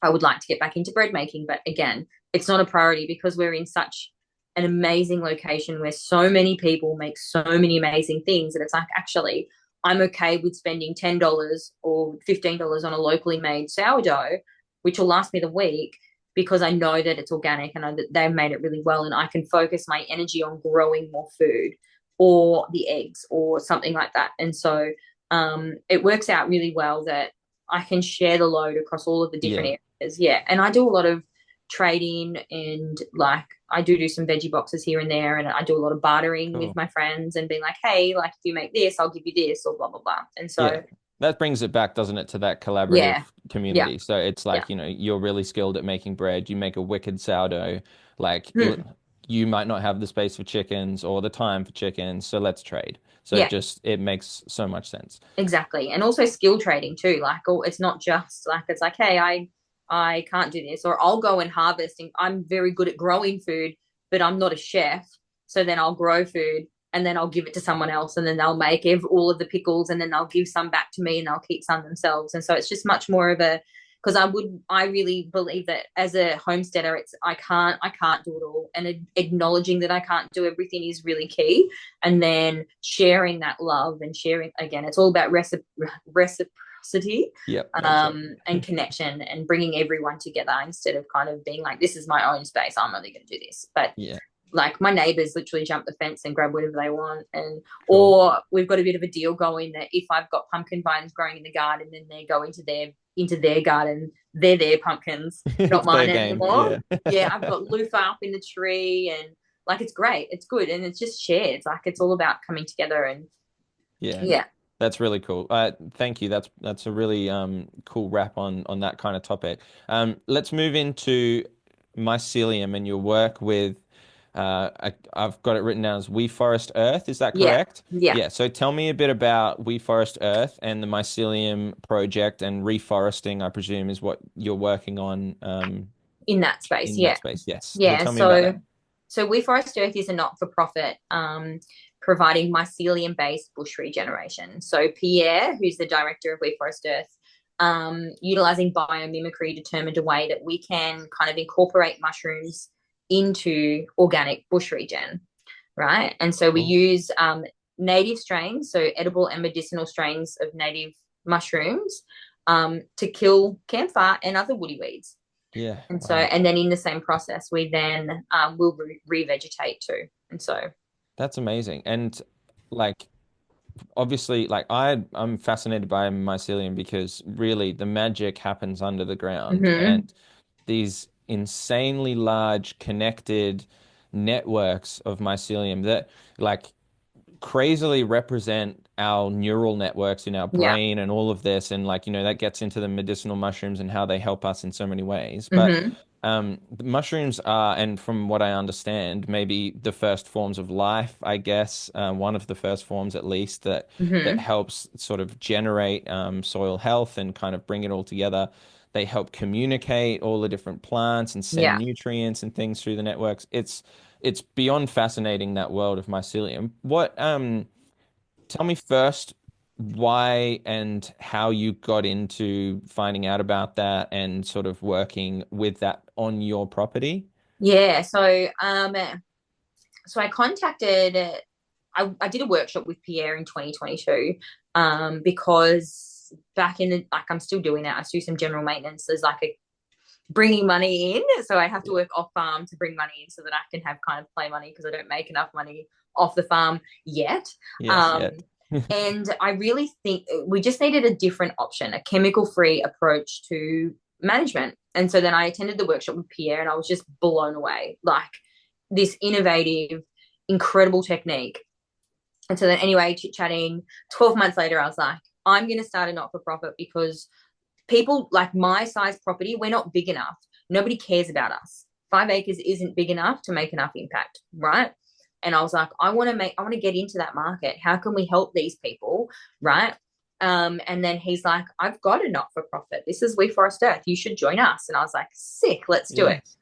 I would like to get back into bread making, but again, it's not a priority because we're in such an amazing location where so many people make so many amazing things that it's like, actually, I'm okay with spending $10 or $15 on a locally made sourdough, which will last me the week because I know that it's organic and that they've made it really well, and I can focus my energy on growing more food or the eggs or something like that. And so it works out really well that I can share the load across all of the Yeah. different areas. Yeah. And I do a lot of trading, and like I do some veggie boxes here and there, and I do a lot of bartering with Cool. my friends and being like, hey, like if you make this, I'll give you this, or blah blah blah. And Yeah. so That brings it back, doesn't it, to that collaborative yeah, yeah, community. So it's yeah. like, you're really skilled at making bread. You make a wicked sourdough. Like Hmm. you might not have the space for chickens or the time for chickens, so let's trade. So Yeah, it makes so much sense. exactly. And also skill trading too. Like, oh, it's not just like it's like, hey, I can't do this, or I'll go and harvest, and I'm very good at growing food, but I'm not a chef. So then I'll grow food, and then I'll give it to someone else, and then they'll make all of the pickles, and then they'll give some back to me, and they'll keep some themselves. And so it's just much more of a because I really believe that as a homesteader, it's I can't do it all, and acknowledging that I can't do everything is really key, and then sharing that love and sharing again, it's all about reciprocity, Yep, that's it. and connection, and bringing everyone together instead of kind of being like, this is my own space, I'm only going to do this. But Yeah, like my neighbors literally jump the fence and grab whatever they want, and cool. or we've got a bit of a deal going that if I've got pumpkin vines growing in the garden, then they go into their garden, they're their pumpkins, not It's mine their game. anymore. Yeah. Yeah, I've got loofah up in the tree, and like it's great, it's good, and it's just shared. Like it's all about coming together, and Yeah. yeah, That's really cool. Thank you. That's a really cool wrap on that kind of topic. Let's move into mycelium and your work with I've got it written down as We Forest Earth. Is that yeah, correct? yeah, Yeah. So tell me a bit about We Forest Earth and the mycelium project, and reforesting, I presume, is what you're working on in that space, in that yeah. space. Yes. So Yeah, tell me about that. so We Forest Earth is a not-for-profit providing mycelium-based bush regeneration. So Pierre, who's the director of We Forest Earth, utilizing biomimicry, determined a way that we can kind of incorporate mushrooms into organic bush regen, right? And so we Cool. use native strains, so edible and medicinal strains of native mushrooms, to kill camphor and other woody weeds. Yeah. And so, Wow. and then in the same process, we then will revegetate too. And so, That's amazing. And like obviously, like I'm fascinated by mycelium because really the magic happens under the ground, mm-hmm. and these insanely large connected networks of mycelium that like crazily represent our neural networks in our Yeah. brain and all of this, and like that gets into the medicinal mushrooms and how they help us in so many ways. But Mm-hmm. the mushrooms are, and from what I understand, maybe the first forms of life, I guess, one of the first forms at least that Mm-hmm. helps sort of generate soil health and kind of bring it all together. they help communicate all the different plants and send Yeah. nutrients and things through the networks. It's beyond fascinating, that world of mycelium. What tell me first why and how you got into finding out about that and sort of working with that on your property. Yeah. So I contacted, I did a workshop with Pierre in 2022, because back in the, like, I'm still doing that. I do some general maintenance. There's like a bringing money in. So I have to Yeah. work off farm to bring money in so that I can have kind of play money because I don't make enough money off the farm yet. Yes, Um, yet. and I really think we just needed a different option, a chemical free approach to management. And so then I attended the workshop with Pierre and I was just blown away. Like, this innovative, incredible technique. And so then, anyway, chit chatting, 12 months later, I was like, I'm going to start a not for profit because people like my size property, we're not big enough. Nobody cares about us. 5 acres isn't big enough to make enough impact, right? And I was like, I want to get into that market. How can we help these people, right? And then he's like, I've got a not for profit. This is We Forest Earth. You should join us. And I was like, sick, let's do it. Yes.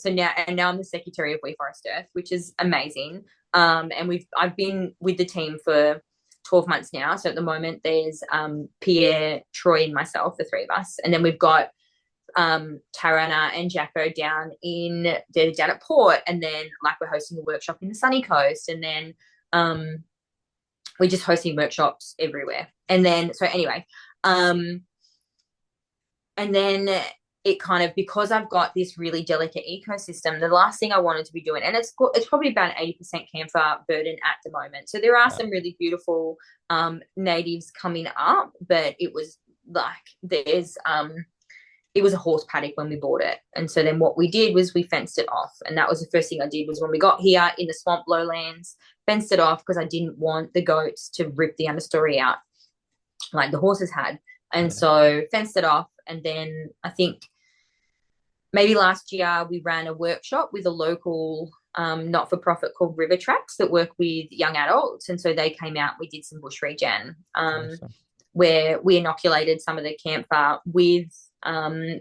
So now I'm the secretary of We Forest Earth, which is amazing. And I've been with the team for 12 months now. So at the moment, there's Pierre, Troy, and myself, the three of us. And then we've got Tarana and Jacko down at Port. And then, like, we're hosting a workshop in the Sunny Coast. And then we're just hosting workshops everywhere. And then, so anyway, and then it kind of, because I've got this really delicate ecosystem, the last thing I wanted to be doing, and it's probably about 80% camphor burden at the moment. So there are Wow. some really beautiful natives coming up, but it was like it was a horse paddock when we bought it. And so then what we did was we fenced it off. And that was the first thing I did, was when we got here in the swamp lowlands, fenced it off because I didn't want the goats to rip the understory out like the horses had. And Yeah. so fenced it off. And then I think maybe last year we ran a workshop with a local not-for-profit called River Tracks that work with young adults. And so they came out, we did some bush regen, Awesome. where we inoculated some of the camphor with,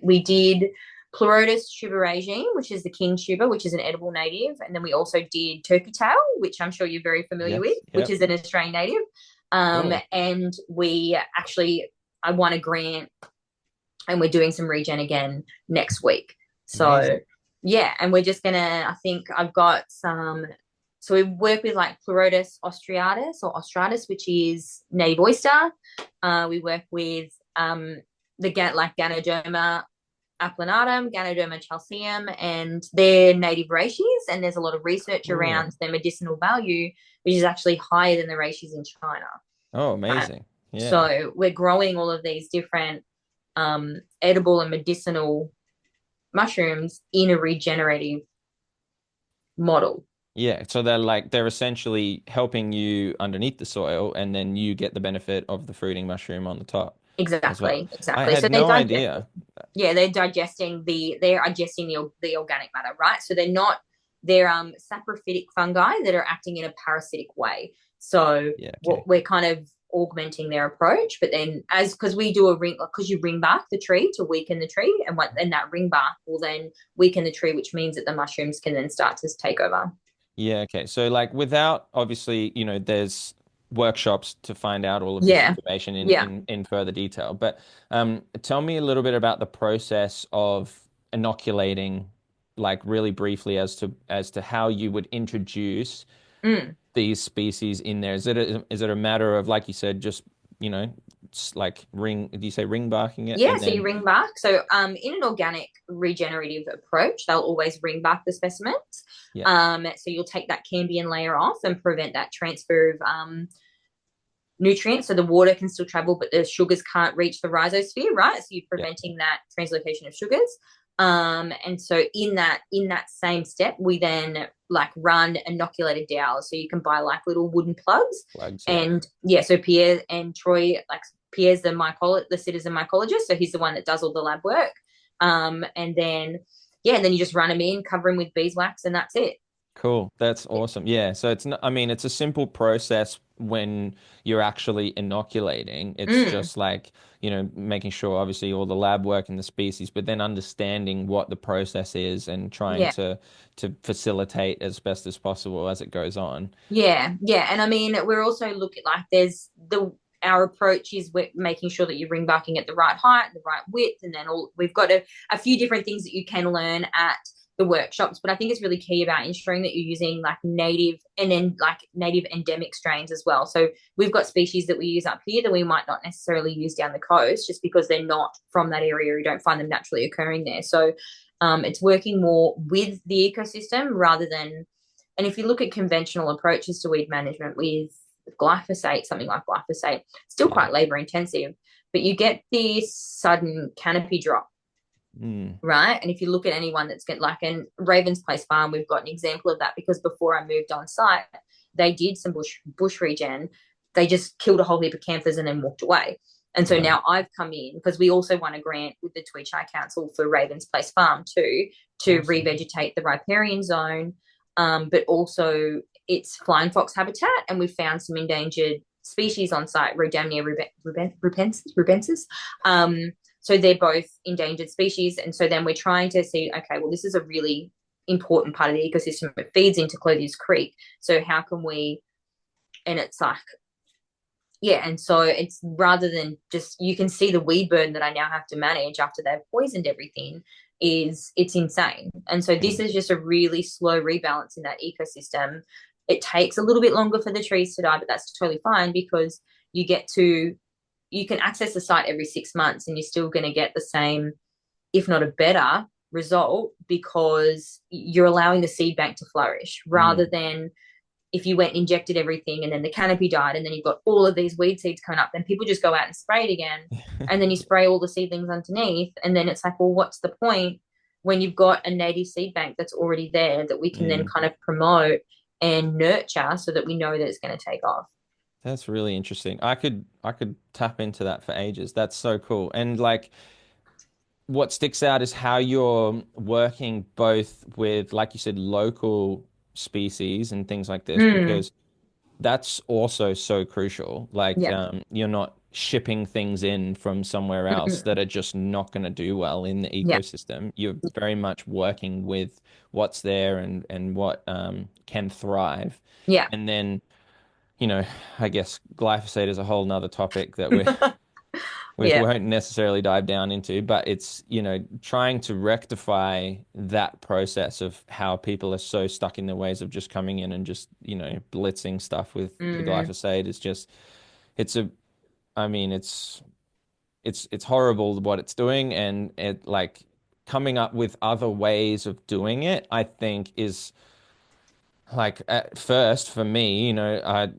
we did Pleurotus tuberagine, which is the king tuber, which is an edible native. And then we also did turkey tail, which I'm sure you're very familiar with, Yes. which Yep. is an Australian native. Cool. And I won a grant and we're doing some regen again next week. So Amazing. yeah, and we're just gonna, I think I've got some, so we work with like Pleurotus austratus or ostratus, which is native oyster. We work with like Ganoderma applanatum, Ganoderma chalceum, and they're native reishi, and there's a lot of research Cool. around their medicinal value, which is actually higher than the reishis in China. Oh, Right? amazing. Yeah. So we're growing all of these different edible and medicinal mushrooms in a regenerative model. Yeah. So they're essentially helping you underneath the soil and then you get the benefit of the fruiting mushroom on the top as well. Exactly, I exactly. had So they no digest, idea. yeah, they're digesting the organic matter, right? So they're saprophytic fungi that are acting in a parasitic way. So Yeah, okay. what we're kind of augmenting their approach, but then because we do a ring, because you ring bark the tree to weaken the tree, and that ring bark will then weaken the tree, which means that the mushrooms can then start to take over. Yeah, okay. So like without obviously, there's workshops to find out all of this Yeah, information in yeah. in further detail. But tell me a little bit about the process of inoculating, like really briefly as to how you would introduce Mm. these species in there. Is it a matter of, like you said, just, like do you say ring barking it Yeah, and so you then ring bark. So in an organic regenerative approach, they'll always ring bark the specimens. yeah, So you'll take that cambium layer off and prevent that transfer of nutrients. So the water can still travel, but the sugars can't reach the rhizosphere, right? So you're yeah, preventing that translocation of sugars. And so in that same step, we then like run inoculated dowels. So you can buy like little wooden plugs. plugs, yeah. And yeah, so Pierre and Troy, like Pierre's the citizen mycologist, so he's the one that does all the lab work. And then you just run them in, cover them with beeswax, and that's it. Cool. That's awesome. Yeah. So it's not, I mean, it's a simple process when you're actually inoculating. It's Mm, just like, making sure obviously all the lab work and the species, but then understanding what the process is and trying yeah. to facilitate as best as possible as it goes on. Yeah, yeah, and I mean, we're also looking like there's the our approach is we're making sure that you're ring barking at the right height, the right width, and then all we've got a few different things that you can learn at the workshops. But I think it's really key about ensuring that you're using like native and then like native endemic strains as well. So we've got species that we use up here that we might not necessarily use down the coast just because they're not from that area. You don't find them naturally occurring there. So it's working more with the ecosystem rather than and if you look at conventional approaches to weed management with glyphosate, something like glyphosate, still Yeah. quite labor intensive, but you get this sudden canopy drop, Mm. right? And if you look at anyone that's get like in Ravens Place Farm, we've got an example of that because before I moved on site, they did some bush regen. They just killed a whole heap of canthers and then walked away. And so Right. now I've come in because we also won a grant with the Tweed Council for Ravens Place Farm too to Awesome. revegetate the riparian zone, but also it's flying fox habitat, and we've found some endangered species on site, Rhodamnia rubensis. So they're both endangered species, and so then we're trying to see, okay, well, this is a really important part of the ecosystem. It feeds into Clothiers Creek, so how can we? And it's like yeah, and so it's rather than just you can see the weed burden that I now have to manage after they've poisoned everything is it's insane. And so this Mm. is just a really slow rebalance in that ecosystem. It takes a little bit longer for the trees to die, but that's totally fine because you get to you can access the site every 6 months and you're still going to get the same, if not a better result because you're allowing the seed bank to flourish rather Mm. than if you went and injected everything and then the canopy died and then you've got all of these weed seeds coming up, then people just go out and spray it again. And then you spray all the seedlings underneath. And then it's like, well, what's the point when you've got a native seed bank that's already there that we can then Mm. kind of promote and nurture so that we know that it's going to take off? That's really interesting. I could tap into that for ages. That's so cool. And like what sticks out is how you're working both with, like you said, local species and things like this, Mm, because that's also so crucial. Like, yeah. you're not shipping things in from somewhere else Mm, that are just not going to do well in the yeah. ecosystem. You're very much working with what's there and what can thrive. Yeah. And then, you know, I guess glyphosate is a whole nother topic that we Yeah. won't necessarily dive down into, but it's, trying to rectify that process of how people are so stuck in their ways of just coming in and just, blitzing stuff with the Mm, glyphosate is just, it's a, I mean, it's horrible what it's doing, and it like coming up with other ways of doing it, I think is like at first for me, I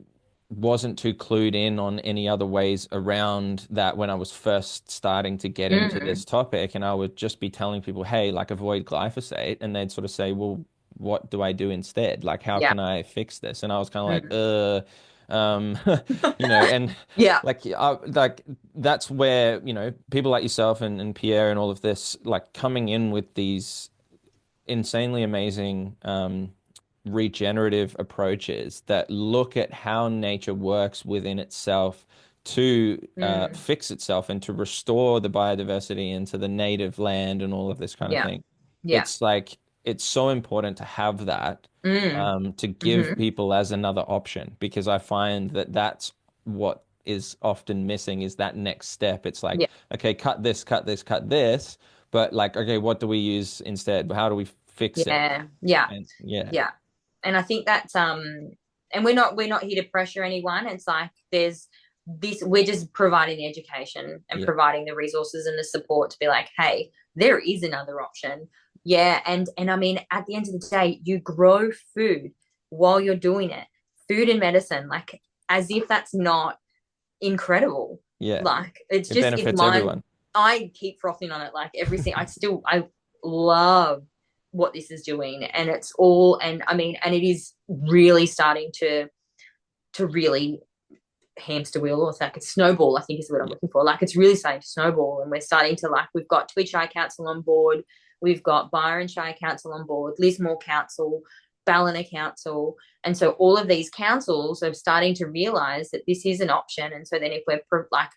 wasn't too clued in on any other ways around that when I was first starting to get into mm, this topic. And I would just be telling people, hey, like avoid glyphosate. And they'd sort of say, well, what do I do instead? Like, how yeah. can I fix this? And I was kind of like, Mm. um, and Yeah. like that's where, people like yourself and Pierre and all of this, like coming in with these insanely amazing regenerative approaches that look at how nature works within itself to Mm, fix itself and to restore the biodiversity into the native land and all of this kind of yeah. thing. Yeah. It's like it's so important to have that, Mm, to give hmm. people as another option, because I find that that's what is often missing is that next step. It's like, Yeah. okay, cut this, cut this, cut this, but like, okay, what do we use instead? How do we fix it? Yeah. Yeah. And yeah, Yeah. And I think that's and we're not here to pressure anyone. It's like there's this we're just providing the education and yeah, providing the resources and the support to be like, hey, there is another option. Yeah, and I mean at the end of the day, you grow food while you're doing it. Food and medicine, like as if that's not incredible. yeah. Like it's It just it's benefits mine. everyone. I keep frothing on it like everything. I love what this is doing, and it's all and I mean, and it is really starting to really hamster wheel or like it's snowball. I think is what I'm Yeah. looking for. Like it's really starting to snowball, and we're starting to like we've got Tweed Shire Council on board. We've got Byron Shire Council on board, Lismore Council. Ballina Council. And so all of these councils are starting to realize that this is an option. And so then if we're like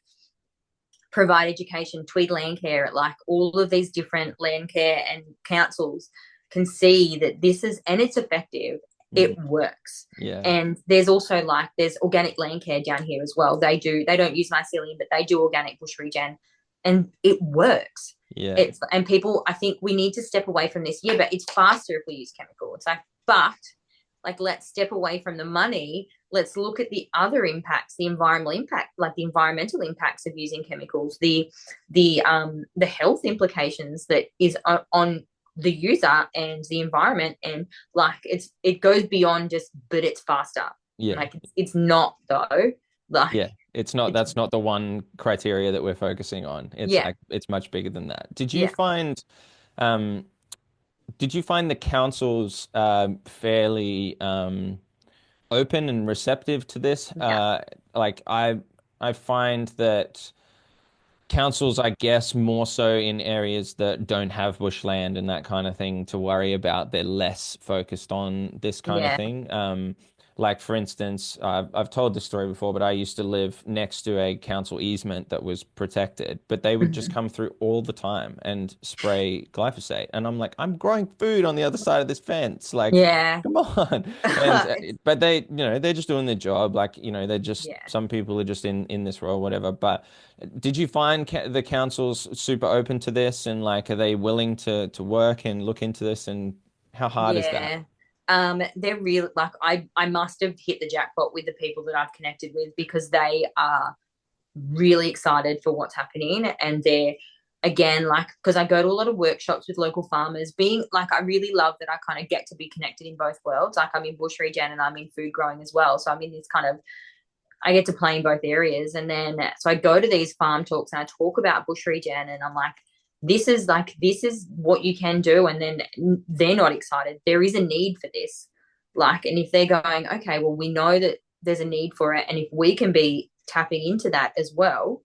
provide education, Tweed Land Care, like all of these different land care and councils can see that this is, and it's effective, it works. Yeah. And there's also like, there's organic land care down here as well. They don't use mycelium, but they do organic bush regen and it works. Yeah. It's, and people, I think we need to step away from this. Yeah, but it's faster if we use chemical. It's like, let's step away from the money. Let's look at the other impacts, the environmental impact, like the environmental impacts of using chemicals, the health implications that is on the user and the environment, and like it goes beyond just, but it's faster. Yeah. Like it's not though. Like Yeah. It's not, that's not the one criteria that we're focusing on. It's yeah, like it's much bigger than that. yeah, Um did you find the councils fairly open and receptive to this? yeah, Like I find that councils, I guess, more so in areas that don't have bushland and that kind of thing to worry about, they're less focused on this kind of yeah. thing. Like for instance, I've told this story before, but I used to live next to a council easement that was protected, but they would just Mhm. come through all the time and spray glyphosate. And I'm like, I'm growing food on the other side of this fence. Like, Yeah. come on. And It's, but they, they're just doing their job. Like, they're just yeah. some people are just in this role, whatever. But did you find the council's super open to this and like are they willing to work and look into this and how hard is that? Yeah. They're really like I must have hit the jackpot with the people that I've connected with because they are really excited for what's happening and they're again like because I go to a lot of workshops with local farmers being like I really love that I kind of get to be connected in both worlds. Like I'm in bush regen and I'm in food growing as well. So I'm in this kind of I get to play in both areas. And then so I go to these farm talks and I talk about bush regen and I'm this is what you can do. And then they're not excited. There is a need for this. Like, and if they're going, okay, well, we know that there's a need for it. And if we can be tapping into that as well,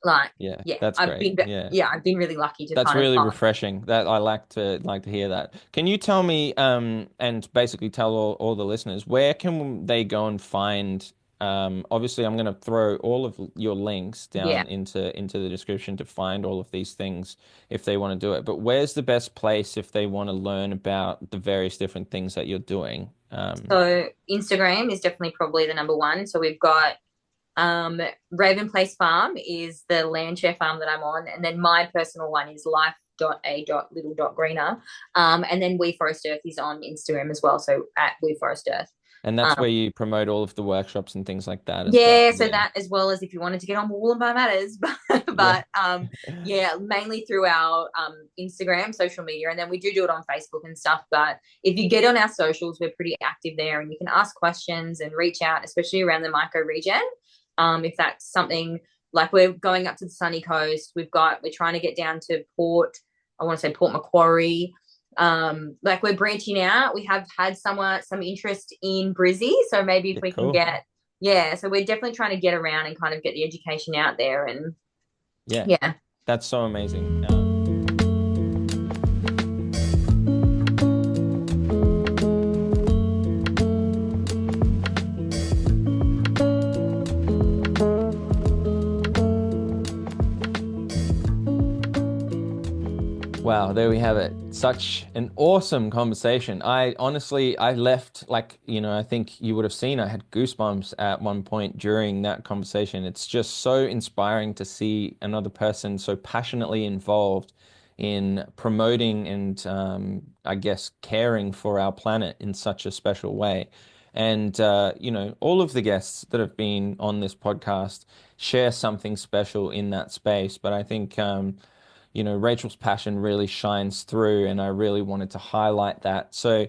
like, Yeah, that's great. Yeah. I've been really lucky to That's kind of really refreshing. That I like to hear that. Can you tell me, and basically tell all the listeners, where can they go and find, obviously I'm gonna throw all of your links yeah. down into the description to find all of these things if they want to do it. But where's the best place if they want to learn about the various different things that you're doing? So Instagram is definitely probably the number one. So we've got Raven Place Farm is the land share farm that I'm on, and then my personal one is life.a.little.greener. And then We Forest Earth is on Instagram as well, so at We Forest Earth. And that's Um, where you promote all of the workshops and things like that as well. yeah, so Yeah. that as well as if you wanted to get on Wool and Buy Matters, Yeah. yeah, mainly through our Instagram, social media, and then we do it on Facebook and stuff. But if you get on our socials, we're pretty active there, and you can ask questions and reach out, especially around the micro region. If that's something like we're going up to the sunny coast, we're trying to get down to Port. I want to say Port Macquarie. Like we're branching out. We have had some interest in Brizzy, so maybe if Yeah, we can cool. get yeah. So we're definitely trying to get around and kind of get the education out there, and Yeah. yeah. That's so amazing. Wow, there we have it. Such an awesome conversation. I left like, I think you would have seen I had goosebumps at one point during that conversation. It's just so inspiring to see another person so passionately involved in promoting and I guess caring for our planet in such a special way. And all of the guests that have been on this podcast share something special in that space. But I think Rachel's passion really shines through, and I really wanted to highlight that. So,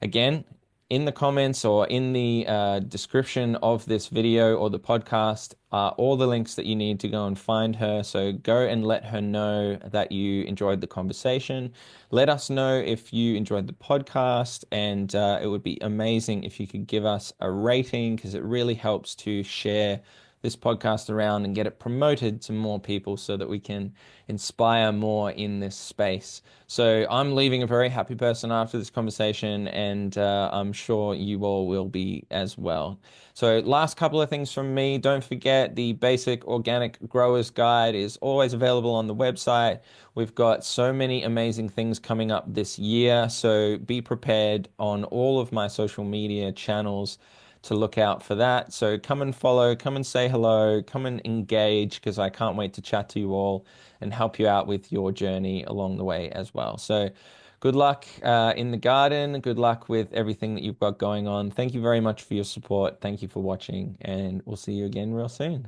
again, in the comments or in the description of this video or the podcast are all the links that you need to go and find her. So, go and let her know that you enjoyed the conversation. Let us know if you enjoyed the podcast, and it would be amazing if you could give us a rating because it really helps to share this podcast around and get it promoted to more people so that we can inspire more in this space. So I'm leaving a very happy person after this conversation, and I'm sure you all will be as well. So last couple of things from me. Don't forget the basic organic growers guide is always available on the website. We've got so many amazing things coming up this year, so be prepared on all of my social media channels to look out for that. So come and follow, come and say hello, come and engage because I can't wait to chat to you all and help you out with your journey along the way as well. So good luck in the garden. Good luck with everything that you've got going on. Thank you very much for your support. Thank you for watching, and we'll see you again real soon.